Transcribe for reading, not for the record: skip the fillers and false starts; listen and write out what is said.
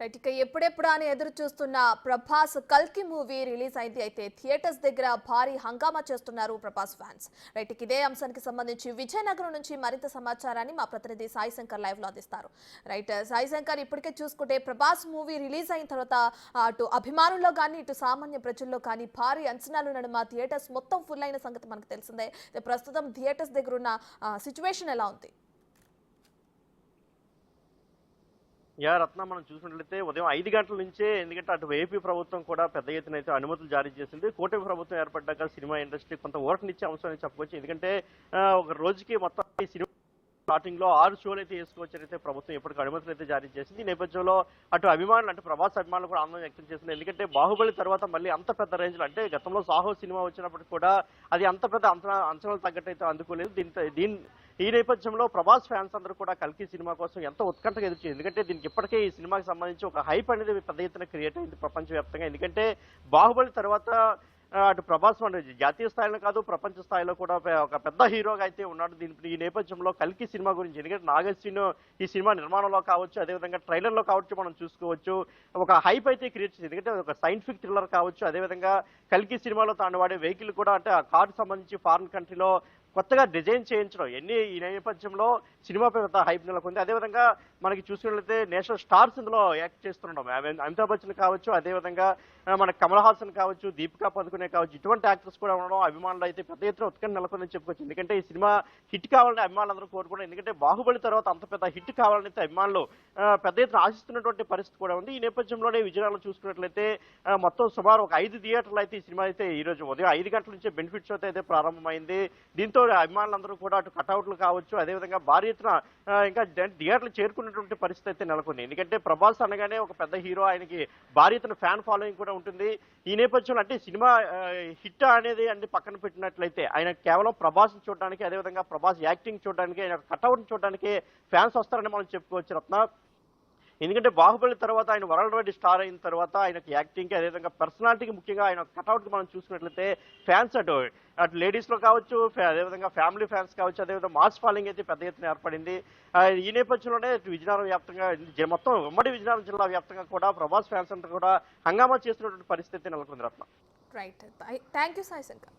ఇక ఎప్పుడెప్పుడా అని ఎదురు చూస్తున్న ప్రభాస్ కల్కి మూవీ రిలీజ్ అయింది. అయితే థియేటర్స్ దగ్గర భారీ హంగామా చేస్తున్నారు ప్రభాస్ ఫ్యాన్స్. రైట్, ఇదే అంశానికి సంబంధించి విజయనగరం నుంచి మరింత సమాచారాన్ని మా ప్రతినిధి సాయి శంకర్ లైవ్ లో అందిస్తారు. రైట్ సాయి శంకర్, ఇప్పటికే చూసుకుంటే ప్రభాస్ మూవీ రిలీజ్ అయిన తర్వాత అటు అభిమానుల్లో కానీ ఇటు సామాన్య ప్రజల్లో కానీ భారీ అంచనాలు నడుమ థియేటర్స్ మొత్తం ఫుల్ అయిన సంగతి మనకు తెలిసిందే. ప్రస్తుతం థియేటర్స్ దగ్గర ఉన్న సిచ్యువేషన్ ఎలా ఉంది? రత్న మనం చూసినట్లయితే ఉదయం 5 గంటల నుంచే, ఎందుకంటే అటు ఏపీ ప్రభుత్వం కూడా పెద్ద ఎత్తున అయితే అనుమతులు జారీ చేసింది. కూటమి ప్రభుత్వం ఏర్పడ్డాక సినిమా ఇండస్ట్రీ కొంత ఊరటనిచ్చే అంశం అని చెప్పవచ్చు. ఎందుకంటే ఒక రోజుకి మొత్తం ఈ సినిమా స్టార్టింగ్ లో 6 షోలు అయితే వేసుకోవచ్చని ప్రభుత్వం ఇప్పటికీ అనుమతులు అయితే జారీ చేసింది. ఈ నేపథ్యంలో అటు అభిమానులు అంటే ప్రభాస్ అభిమానులు కూడా ఆనందం వ్యక్తం చేసింది. ఎందుకంటే బాహుబలి తర్వాత మళ్ళీ అంత పెద్ద రేంజ్ లో, అంటే గతంలో సాహో సినిమా వచ్చినప్పటికి కూడా అది అంత పెద్ద అంచనాలు తగ్గట్టు అయితే అందుకోలేదు. ఈ నేపథ్యంలో ప్రభాస్ ఫ్యాన్స్ అందరూ కూడా కల్కి సినిమా కోసం ఎంతో ఉత్కంఠగా ఎదుర్కొంది. ఎందుకంటే దీనికి ఇప్పటికే ఈ సినిమాకి సంబంధించి ఒక హైప్ అనేది పెద్ద ఎత్తున క్రియేట్ అయింది ప్రపంచవ్యాప్తంగా. ఎందుకంటే బాహుబలి తర్వాత అటు ప్రభాస్ జాతీయ స్థాయిలో కాదు, ప్రపంచ స్థాయిలో కూడా ఒక పెద్ద హీరోగా అయితే ఉన్నాడు. ఈ నేపథ్యంలో కల్కి సినిమా గురించి, ఎందుకంటే నాగశ్విన్ ఈ సినిమా నిర్మాణంలో కావచ్చు, అదేవిధంగా ట్రైలర్లో కావచ్చు మనం చూసుకోవచ్చు, ఒక హైప్ అయితే క్రియేట్ చేసింది. ఎందుకంటే ఒక సైంటిఫిక్ థ్రిల్లర్ కావచ్చు, అదేవిధంగా కల్కి సినిమాలో తాను వాడే వెహికల్ కూడా అంటే ఆ కారు సంబంధించి ఫారిన్ కంట్రీలో కొత్తగా డిజైన్ చేయించడం, ఈ నేపథ్యంలో సినిమాపై పెద్ద హైప్ నెలకొంది. అదేవిధంగా మనకి చూసినట్లయితే నేషనల్ స్టార్స్ ఇందులో యాక్ట్ చేస్తుండడం, అమితాబ్ బచ్చన్ కావచ్చు, అదేవిధంగా మన కమల్ హాసన్ కావచ్చు, దీపికా పదుకునే కావచ్చు, ఇటువంటి యాక్టర్స్ కూడా ఉండడం అభిమానులు అయితే పెద్ద ఎత్తున ఉత్కంఠ నెలకొందని చెప్పుకోవచ్చు. ఎందుకంటే ఈ సినిమా హిట్ కావాలని అభిమానులందరూ కోరుకోవడం, ఎందుకంటే బాహుబలి తర్వాత అంత పెద్ద హిట్ కావాలని అయితే అభిమానులు పెద్ద ఎత్తున ఆశిస్తున్నటువంటి పరిస్థితి కూడా ఉంది. ఈ నేపథ్యంలోనే విజయనగరంలో చూసుకున్నట్లయితే మొత్తం సుమారు ఒక 5 థియేటర్లు అయితే ఈ సినిమా అయితే ఈ రోజు ఉదయం 5 గంటల నుంచే బెనిఫిట్ షో అయితే ప్రారంభమైంది. దీంతో అభిమానులందరూ కూడా అటు కటౌట్లు కావచ్చు, అదేవిధంగా భారీ ఎత్తున ఇంకా థియేటర్లు చేరుకున్నటువంటి పరిస్థితి అయితే నెలకొంది. ఎందుకంటే ప్రభాస్ అనగానే ఒక పెద్ద హీరో, ఆయనకి భారీ ఎత్తున ఫ్యాన్ ఫాలోయింగ్ కూడా ఉంటుంది. ఈ నేపథ్యంలో అంటే సినిమా హిట్ అనేది అంటే పక్కన పెట్టినట్లయితే ఆయన కేవలం ప్రభాస్ చూడడానికి, అదేవిధంగా ప్రభాస్ యాక్టింగ్ చూడడానికి, ఆయన కటౌట్ చూడడానికి ఫ్యాన్స్ వస్తారని మనం చెప్పుకోవచ్చు రత్న. ఎందుకంటే బాహుబలి తర్వాత ఆయన వరల్డ్ వైడ్ స్టార్ అయిన తర్వాత ఆయనకి యాక్టింగ్కి, అదేవిధంగా పర్సనాలిటీకి, ముఖ్యంగా ఆయన కటౌట్కి మనం చూసుకున్నట్లయితే ఫ్యాన్స్ అటు లేడీస్లో కావచ్చు, అదేవిధంగా ఫ్యామిలీ ఫ్యాన్స్ కావచ్చు, అదేవిధంగా మాస్ ఫాలోయింగ్ అయితే పెద్ద ఎత్తున ఏర్పడింది. ఈ నేపథ్యంలోనే విజయనగరం వ్యాప్తంగా, మొత్తం ఉమ్మడి విజయనగరం జిల్లా వ్యాప్తంగా కూడా ప్రభాస్ ఫ్యాన్స్ అంతా కూడా హంగామా చేస్తున్నటువంటి పరిస్థితి నెలకొంది Ratna. Right, thank you Sai Shankar.